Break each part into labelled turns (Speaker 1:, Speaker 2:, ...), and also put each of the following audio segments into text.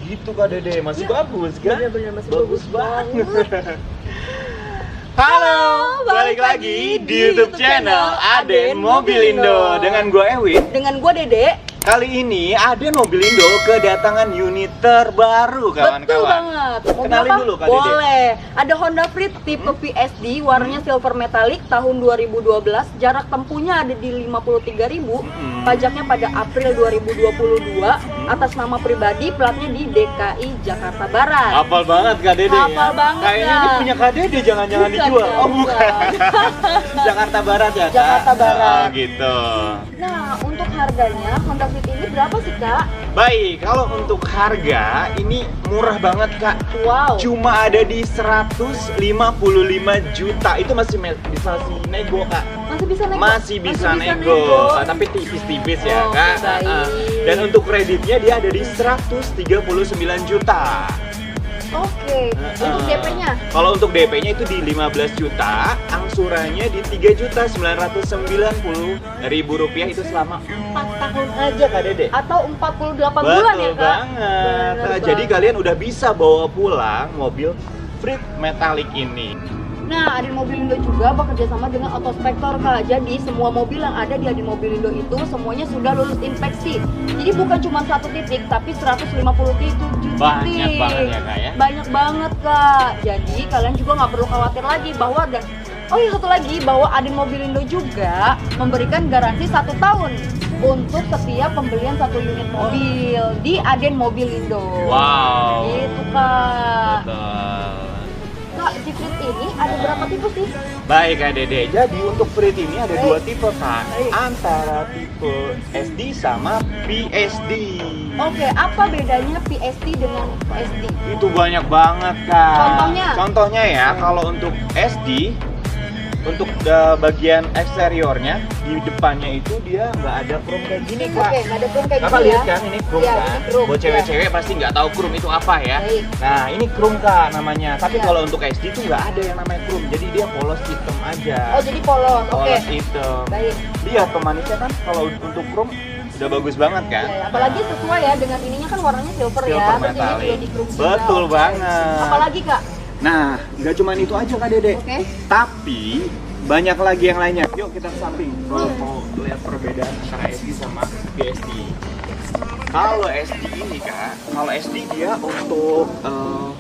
Speaker 1: gitu Kak Dede, masih
Speaker 2: Ya,
Speaker 1: bagus kan?
Speaker 2: bener-bener masih bagus banget.
Speaker 1: Halo, balik lagi di YouTube channel Aden Mobilindo dengan gue Ewin.
Speaker 2: Dengan gue Dede.
Speaker 1: Kali ini Aden Mobilindo kedatangan unit terbaru kawan-kawan.
Speaker 2: Betul banget. Mobil
Speaker 1: Kenalin
Speaker 2: apa?
Speaker 1: dulu Kak Dede.
Speaker 2: Boleh. Ada Honda Freed tipe PSD, warnanya silver metallic tahun 2012. Jarak tempuhnya ada di 53.000. Pajaknya pada April 2022. Atas nama pribadi, platnya di DKI Jakarta Barat.
Speaker 1: Hafal banget Kak Dede.
Speaker 2: Hafal banget,
Speaker 1: Kayaknya ini
Speaker 2: Kak.
Speaker 1: punya Kak Dede, jangan-jangan
Speaker 2: Bukan,
Speaker 1: dijual.
Speaker 2: Kak,
Speaker 1: Oh bukan. Jakarta Barat ya Kak?
Speaker 2: Jakarta Barat.
Speaker 1: Oh, gitu.
Speaker 2: Nah, untuk harganya Honda Freed ini berapa sih, Kak?
Speaker 1: Baik, kalau untuk harga ini murah banget Kak.
Speaker 2: Wow.
Speaker 1: Cuma ada di 155 juta. Itu masih bisa nego Kak.
Speaker 2: Masih bisa nego?
Speaker 1: Masih bisa nego. Tapi tipis-tipis ya
Speaker 2: Oh,
Speaker 1: Kak.
Speaker 2: baik.
Speaker 1: Dan untuk kreditnya dia ada di 139 juta.
Speaker 2: Oke. Untuk DP-nya?
Speaker 1: Kalau untuk DP-nya itu di 15 juta, angsurannya di 3.990.000 rupiah itu selama 4 tahun aja Kak Dede.
Speaker 2: Atau 48 bulan ya,
Speaker 1: Betul
Speaker 2: Kak?
Speaker 1: banget.
Speaker 2: Bener
Speaker 1: Nah, jadi
Speaker 2: banget.
Speaker 1: kalian udah bisa bawa pulang mobil Freed Metallic ini.
Speaker 2: Nah, Aden Mobilindo juga bekerja sama dengan Autospektor, Kak. Jadi semua mobil yang ada di Aden Mobilindo itu semuanya sudah lulus inspeksi. Jadi bukan cuma satu titik, tapi 157 titik.
Speaker 1: Banyak banget ya Kak ya.
Speaker 2: Banyak banget, Kak. Jadi kalian juga nggak perlu khawatir lagi bahwa oh iya, satu lagi, bahwa Aden Mobilindo juga memberikan garansi 1 tahun untuk setiap pembelian 1 unit mobil di Aden Mobilindo.
Speaker 1: Wow.
Speaker 2: Gitu, Kak.
Speaker 1: Betul.
Speaker 2: Kak, di Freed ini ada berapa tipe sih?
Speaker 1: Baik Kak Dede, jadi untuk Freed ini ada
Speaker 2: Baik.
Speaker 1: 2 tipe Kak.
Speaker 2: Baik.
Speaker 1: Antara tipe SD sama PSD.
Speaker 2: Oke, apa bedanya PSD dengan SD?
Speaker 1: Itu banyak banget Kak.
Speaker 2: Contohnya?
Speaker 1: Contohnya ya, kalau untuk SD, untuk bagian eksteriornya di depannya itu dia nggak ada chrome kayak gini Kak.
Speaker 2: Oke, nggak ada chrome kayak
Speaker 1: Kakak
Speaker 2: gini
Speaker 1: lihat
Speaker 2: ya?
Speaker 1: kan ini chrome
Speaker 2: Iya,
Speaker 1: kan?
Speaker 2: ini chrome,
Speaker 1: Buat
Speaker 2: iya.
Speaker 1: cewek-cewek pasti nggak tahu chrome itu apa ya.
Speaker 2: Baik.
Speaker 1: Nah ini chrome Kak namanya. Tapi
Speaker 2: Iya.
Speaker 1: kalau untuk SD tuh nggak ada yang namanya chrome. Jadi dia polos hitam aja.
Speaker 2: Oh, jadi polos. Oke.
Speaker 1: Polos hitam.
Speaker 2: Baik.
Speaker 1: Lihat pemanisnya kan kalau untuk chrome udah bagus banget kan?
Speaker 2: Ya, apalagi sesuai ya dengan ininya kan warnanya silver ya.
Speaker 1: Silver
Speaker 2: Terus ini
Speaker 1: metallic.
Speaker 2: juga di chrome juga.
Speaker 1: Betul
Speaker 2: Oke.
Speaker 1: banget.
Speaker 2: Apalagi, Kak?
Speaker 1: Nah nggak cuma itu aja Kak Dede.
Speaker 2: Oke.
Speaker 1: Tapi banyak lagi yang lainnya. Yuk kita ke samping. Kalau mau lihat perbedaan antara SD sama PSD. Kalau SD ini Kak, kalau SD dia untuk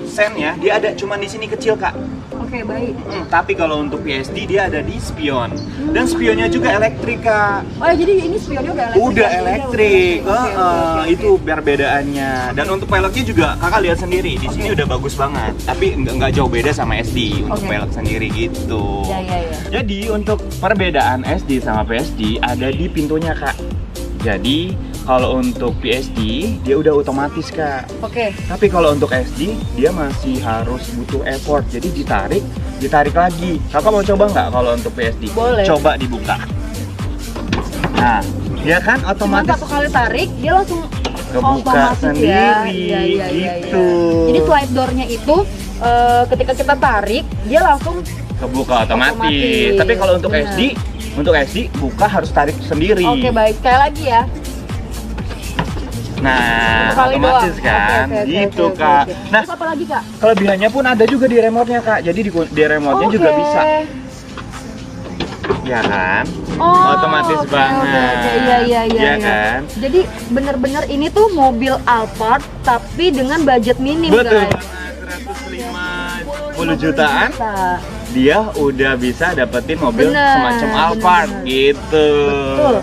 Speaker 1: sennya dia ada cuma di sini kecil Kak.
Speaker 2: Oke, baik.
Speaker 1: Tapi kalau untuk PSD dia ada di spion. Dan spionnya juga elektrik Kak.
Speaker 2: Oh, ya, jadi ini spionnya udah elektrik.
Speaker 1: Udah
Speaker 2: ya?
Speaker 1: elektrik.
Speaker 2: Oke, oke, oke.
Speaker 1: Itu perbedaannya. Dan untuk peleknya juga Kakak lihat sendiri. Di sini udah bagus banget. Tapi nggak jauh beda sama SD untuk
Speaker 2: Oke.
Speaker 1: pelek sendiri gitu.
Speaker 2: Ya, ya, ya.
Speaker 1: Jadi untuk perbedaan SD sama PSD ada di pintunya Kak. Jadi kalau untuk PSD dia udah otomatis Kak.
Speaker 2: Oke.
Speaker 1: Tapi kalau untuk SD dia masih harus butuh effort. Jadi ditarik lagi. Kakak mau coba nggak kalau untuk PSD?
Speaker 2: Boleh.
Speaker 1: Coba dibuka. Nah, dia kan
Speaker 2: Cuma
Speaker 1: otomatis
Speaker 2: satu kali tarik, dia langsung
Speaker 1: kebuka
Speaker 2: otomatis
Speaker 1: sendiri
Speaker 2: ya. Iya, iya, iya,
Speaker 1: gitu.
Speaker 2: iya. Jadi slide door-nya itu ketika kita tarik, dia langsung
Speaker 1: Kebuka otomatis.
Speaker 2: Otomatis.
Speaker 1: Tapi kalau untuk
Speaker 2: Benar.
Speaker 1: untuk SD buka harus tarik sendiri.
Speaker 2: Oke, baik. Sekali lagi ya.
Speaker 1: Nah,
Speaker 2: Satu kali
Speaker 1: otomatis
Speaker 2: doang.
Speaker 1: kan,
Speaker 2: Oke, oke,
Speaker 1: gitu
Speaker 2: oke,
Speaker 1: Kak.
Speaker 2: oke.
Speaker 1: Nah,
Speaker 2: Terus apa lagi, Kak?
Speaker 1: kelebihannya pun ada juga di remote-nya Kak. Jadi di remote-nya juga
Speaker 2: Oke.
Speaker 1: bisa, ya kan?
Speaker 2: Oh,
Speaker 1: Otomatis
Speaker 2: oke,
Speaker 1: banget.
Speaker 2: oke, oke. Iya, iya, iya,
Speaker 1: Ya
Speaker 2: iya.
Speaker 1: kan?
Speaker 2: Jadi bener-bener ini tuh mobil Alphard tapi dengan budget minim,
Speaker 1: Betul
Speaker 2: guys.
Speaker 1: banget. 150 jutaan
Speaker 2: Juta.
Speaker 1: dia udah bisa dapetin mobil
Speaker 2: Bener,
Speaker 1: semacam Alphard
Speaker 2: bener.
Speaker 1: gitu.
Speaker 2: Betul.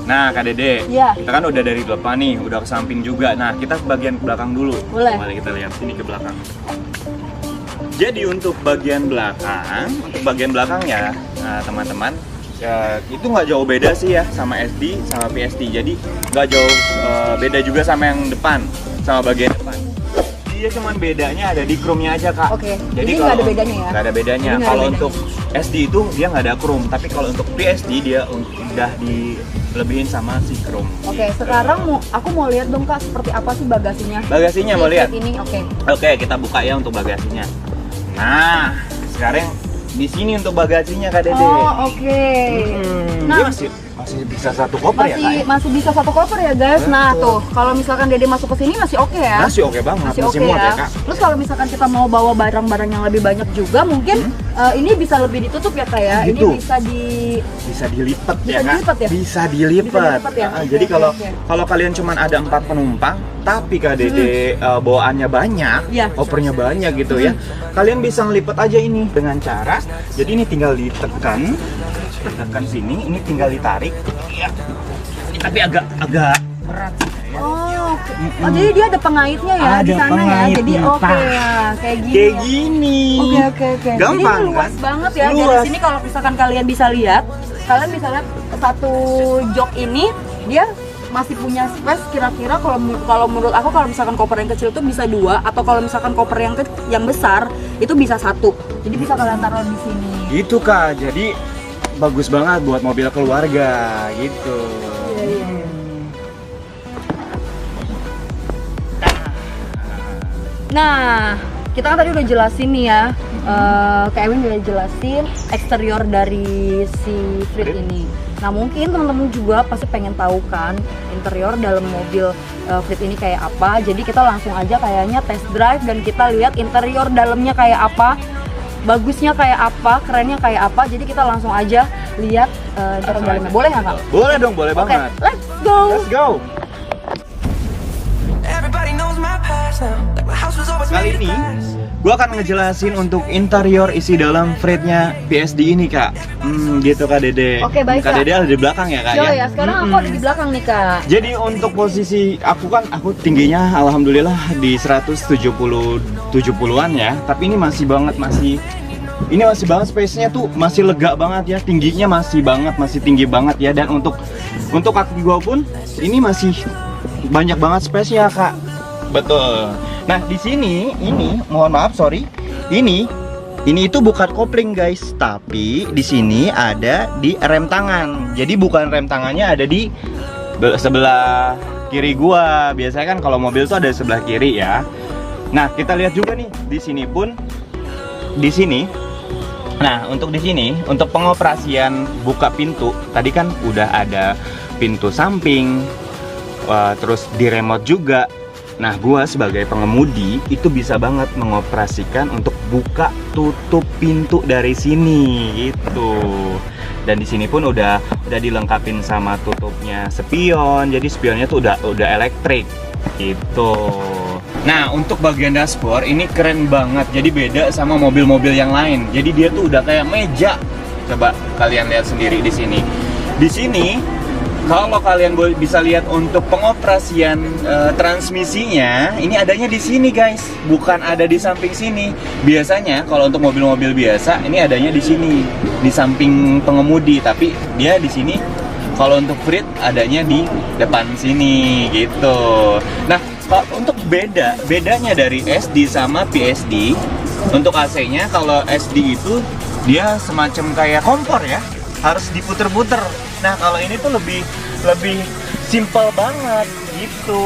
Speaker 1: Nah Kak Dede,
Speaker 2: Iya.
Speaker 1: kita kan udah dari depan nih, udah ke samping juga. Nah kita ke bagian belakang dulu.
Speaker 2: Boleh.
Speaker 1: Mari kita lihat sini ke belakang. Jadi untuk bagian belakangnya, nah, teman-teman, ya, itu nggak jauh beda sih ya sama SD sama PSD. Jadi nggak jauh beda juga sama yang depan, sama bagian depan. Dia cuman bedanya ada di chrome-nya aja Kak.
Speaker 2: Oke,
Speaker 1: Jadi
Speaker 2: ini nggak ada bedanya ya?
Speaker 1: Nggak ada bedanya.
Speaker 2: Jadi nggak ada
Speaker 1: Kalau
Speaker 2: bedanya.
Speaker 1: untuk SD itu dia nggak ada chrome, tapi kalau untuk PSD dia udah dilebihin sama si chrome.
Speaker 2: Oke, sekarang aku mau lihat dong Kak seperti apa sih bagasinya.
Speaker 1: Bagasinya mau
Speaker 2: Di
Speaker 1: lihat?
Speaker 2: Freed ini, oke.
Speaker 1: Oke, kita buka ya untuk bagasinya. Nah, sekarang di sini untuk bagasinya Kak Dede.
Speaker 2: Oh, oke.
Speaker 1: Dia
Speaker 2: Nah,
Speaker 1: masih masih bisa satu koper ya, Kak?
Speaker 2: Masih bisa satu koper ya guys. Nah tuh, kalau misalkan Dede masuk ke sini masih oke ya.
Speaker 1: Masih oke banget,
Speaker 2: Masih
Speaker 1: masih
Speaker 2: oke
Speaker 1: muat
Speaker 2: ya.
Speaker 1: ya, Kak.
Speaker 2: Terus kalau misalkan kita mau bawa barang-barang yang lebih banyak juga, mungkin ini bisa lebih ditutup ya Kak ya.
Speaker 1: Gitu.
Speaker 2: Ini bisa
Speaker 1: dilipat
Speaker 2: Bisa
Speaker 1: ya, Kak?
Speaker 2: dilipat ya?
Speaker 1: Bisa dilipat.
Speaker 2: dilipat ya? Oke,
Speaker 1: Jadi
Speaker 2: oke,
Speaker 1: kalau
Speaker 2: oke.
Speaker 1: kalau kalian cuma ada 4 penumpang, tapi Kak Dede bawaannya banyak,
Speaker 2: Iya.
Speaker 1: kopernya banyak gitu ya. Kalian bisa ngelipat aja ini dengan cara, jadi ini tinggal ditekan sini, ini tinggal ditarik. Ya. Ini tapi agak berat ya.
Speaker 2: Oh, oke. Oh, jadi dia ada pengaitnya ya di
Speaker 1: Ada
Speaker 2: sana ya. Jadi
Speaker 1: pengaitnya,
Speaker 2: oke
Speaker 1: Pak.
Speaker 2: ya, kayak gini.
Speaker 1: Kayak gini.
Speaker 2: Oke.
Speaker 1: Gampang,
Speaker 2: Jadi ini luas
Speaker 1: kan?
Speaker 2: banget ya. Dari
Speaker 1: Luas.
Speaker 2: sini kalau misalkan kalian bisa lihat satu jok ini dia masih punya space kira-kira kalau menurut aku kalau misalkan koper yang kecil tuh bisa 2 atau kalau misalkan koper yang besar itu bisa 1. Jadi bisa kalian taruh di sini.
Speaker 1: Gitu Kak. Jadi bagus banget buat mobil keluarga gitu.
Speaker 2: Iya. Nah, kita kan tadi udah jelasin nih ya, Kak Ewin udah jelasin eksterior dari si Freed ini. Nah mungkin teman-teman juga pasti pengen tahu kan interior dalam mobil Freed ini kayak apa. Jadi kita langsung aja kayaknya test drive dan kita lihat interior dalamnya kayak apa, bagusnya kayak apa, kerennya kayak apa. Jadi kita langsung aja lihat interior dalamnya. Boleh nggak Kak?
Speaker 1: Boleh dong, boleh
Speaker 2: Oke,
Speaker 1: banget.
Speaker 2: let's go.
Speaker 1: Let's go.
Speaker 3: Everybody knows my past now. Like my house was always
Speaker 1: Kali
Speaker 3: made
Speaker 1: ini
Speaker 3: of glass.
Speaker 1: gue akan ngejelasin untuk interior isi dalam Freed-nya PSD ini Kak. Gitu Kak Dede.
Speaker 2: Oke, baik,
Speaker 1: Kak
Speaker 2: Kak.
Speaker 1: Dede ada di belakang ya Kak
Speaker 2: Yo ya, sekarang aku ada di belakang nih Kak.
Speaker 1: Jadi untuk posisi aku tingginya alhamdulillah di 170-an ya. Tapi ini masih banget space-nya tuh masih lega banget ya. Tingginya masih tinggi banget ya. Dan untuk kaki gua pun ini masih banyak banget space-nya Kak. Betul. Nah, di sini ini mohon maaf sorry. Ini itu bukan kopling guys, tapi di sini ada di rem tangan. Jadi bukan rem tangannya ada di sebelah kiri gua. Biasanya kan kalau mobil tuh ada di sebelah kiri ya. Nah, kita lihat juga nih di sini pun di sini. Nah, untuk di sini untuk pengoperasian buka pintu tadi kan udah ada pintu samping, terus di remote juga. Nah, gua sebagai pengemudi itu bisa banget mengoperasikan untuk buka tutup pintu dari sini gitu. Dan di sini pun udah dilengkapin sama tutupnya spion. Jadi spionnya tuh udah elektrik gitu. Nah, untuk bagian dashboard ini keren banget. Jadi beda sama mobil-mobil yang lain. Jadi dia tuh udah kayak meja. Coba kalian lihat sendiri di sini. Di sini kalau kalian bisa lihat untuk pengoperasian transmisinya, ini adanya di sini guys, bukan ada di samping sini. Biasanya kalau untuk mobil-mobil biasa, ini adanya di sini, di samping pengemudi. Tapi dia di sini. Kalau untuk Freed adanya di depan sini gitu. Nah, untuk bedanya dari SD sama PSD, untuk AC-nya kalau SD itu dia semacam kayak kompor ya, harus diputer-puter. Nah, kalau ini tuh lebih simple banget gitu.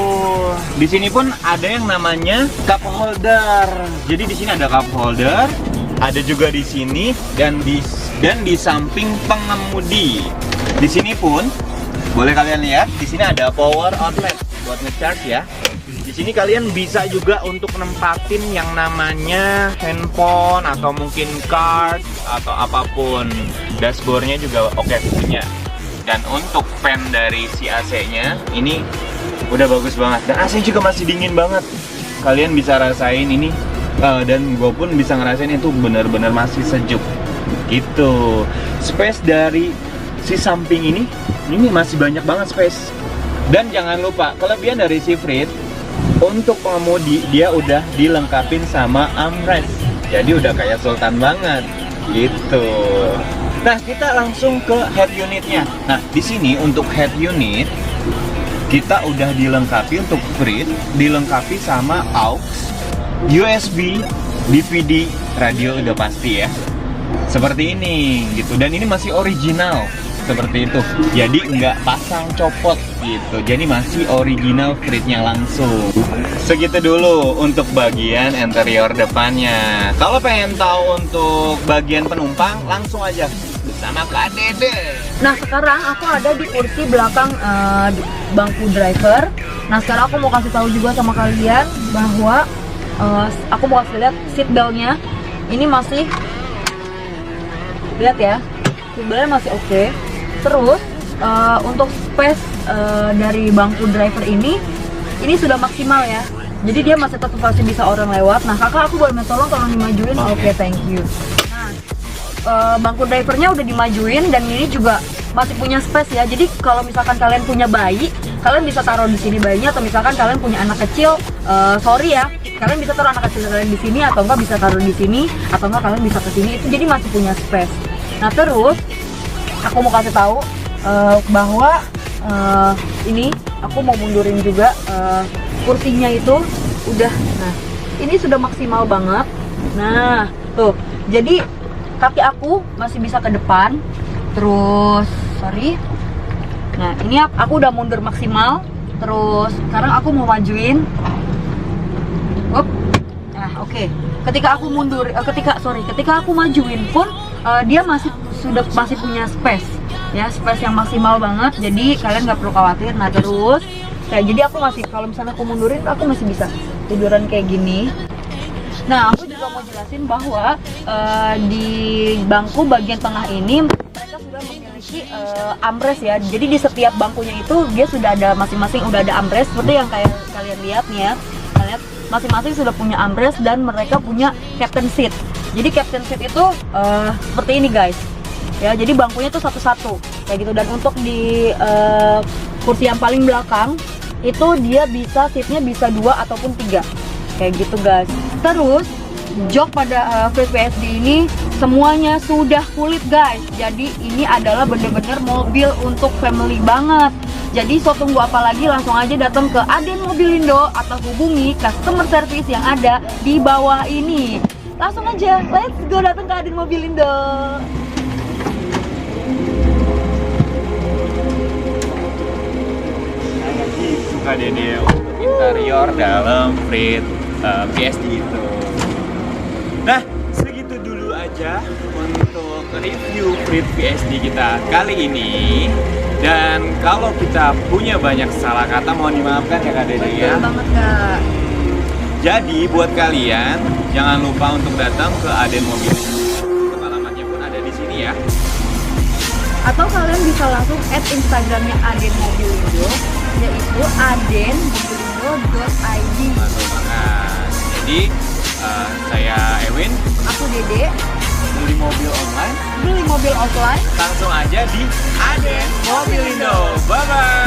Speaker 1: Di sini pun ada yang namanya cup holder. Jadi di sini ada cup holder, ada juga di sini dan di samping pengemudi. Di sini pun boleh kalian lihat, di sini ada power outlet buat ngecharge ya. Di sini kalian bisa juga untuk nempatin yang namanya handphone atau mungkin card atau apapun. Dashboardnya juga oke punya. Dan untuk fan dari si AC-nya ini udah bagus banget. Dan AC juga masih dingin banget. Kalian bisa rasain ini dan gue pun bisa ngerasain itu benar-benar masih sejuk. Gitu. Space dari si samping ini masih banyak banget space. Dan jangan lupa kelebihan dari si Freed, untuk pengemudi dia udah dilengkapin sama armrest. Jadi udah kayak sultan banget gitu. Nah, kita langsung ke head unitnya. Nah, di sini untuk head unit kita udah dilengkapi untuk Freed, dilengkapi sama aux, USB, DVD, radio udah pasti ya. Seperti ini gitu. Dan ini masih original seperti itu. Jadi nggak pasang copot gitu. Jadi masih original Freed-nya langsung. Segitu dulu untuk bagian interior depannya. Kalau pengen tahu untuk bagian penumpang, langsung aja sama Kak Dede.
Speaker 2: Nah sekarang aku ada di kursi belakang di bangku driver. Nah sekarang aku mau kasih tahu juga sama kalian bahwa aku mau kasih lihat seat beltnya. Ini masih, lihat ya, seat beltnya masih oke. Terus untuk space dari bangku driver ini sudah maksimal ya. Jadi dia masih tetap masih bisa orang lewat. Nah kakak, aku boleh minta tolong dimajuin. Oke, thank you. Bangku drivernya udah dimajuin dan ini juga masih punya space ya. Jadi kalau misalkan kalian punya bayi, kalian bisa taruh di sini bayinya, atau misalkan kalian punya anak kecil, sorry ya, kalian bisa taruh anak kecil kalian di sini, atau enggak bisa taruh di sini, atau enggak kalian bisa ke sini. Itu jadi masih punya space. Nah terus aku mau kasih tahu bahwa ini aku mau mundurin juga kursinya itu udah. Nah ini sudah maksimal banget. Nah tuh, jadi kaki aku masih bisa ke depan. Terus, sorry. Nah, ini aku udah mundur maksimal. Terus, sekarang aku mau majuin. Up. Nah, oke. Ketika aku mundur, ketika aku majuin pun, dia masih punya space. Ya, space yang maksimal banget. Jadi kalian nggak perlu khawatir. Nah, terus, jadi aku masih, kalau misalnya aku mundurin, aku masih bisa tiduran kayak gini. Nah, aku juga mau jelasin bahwa di bangku bagian tengah ini mereka sudah memiliki armrest ya. Jadi di setiap bangkunya itu dia sudah ada masing-masing udah ada armrest seperti yang kayak kalian lihat nih ya. Kalian masing-masing sudah punya armrest dan mereka punya captain seat. Jadi captain seat itu seperti ini guys. Ya, jadi bangkunya tuh satu-satu kayak gitu, dan untuk di kursi yang paling belakang itu dia bisa seatnya bisa 2 ataupun 3. Kayak gitu guys. Terus jok pada Frit PSD ini semuanya sudah kulit guys. Jadi ini adalah bener-bener mobil untuk family banget. Jadi so tunggu apa lagi, langsung aja datang ke Aden Mobilindo atau hubungi customer service yang ada di bawah ini. Langsung aja, let's go datang ke Aden Mobilindo.
Speaker 1: Suka Dede untuk interior dalam Frit PSD itu. Nah, segitu dulu aja untuk review Frit PSD kita kali ini. Dan kalau kita punya banyak salah kata, mohon dimaafkan ya Kak Dede ya.
Speaker 2: Betul banget Kak.
Speaker 1: Jadi buat kalian jangan lupa untuk datang ke Aden Mobilindo. Untuk alamatnya pun ada di sini ya.
Speaker 2: Atau kalian bisa langsung add Instagramnya Aden Mobilindo, yaitu adenmobilindo.id.
Speaker 1: Betul banget. Jadi saya Ewin,
Speaker 2: Aku Dede.
Speaker 1: beli mobil online
Speaker 2: Beli mobil offline.
Speaker 1: langsung aja di Aden Mobilindo. Bye bye.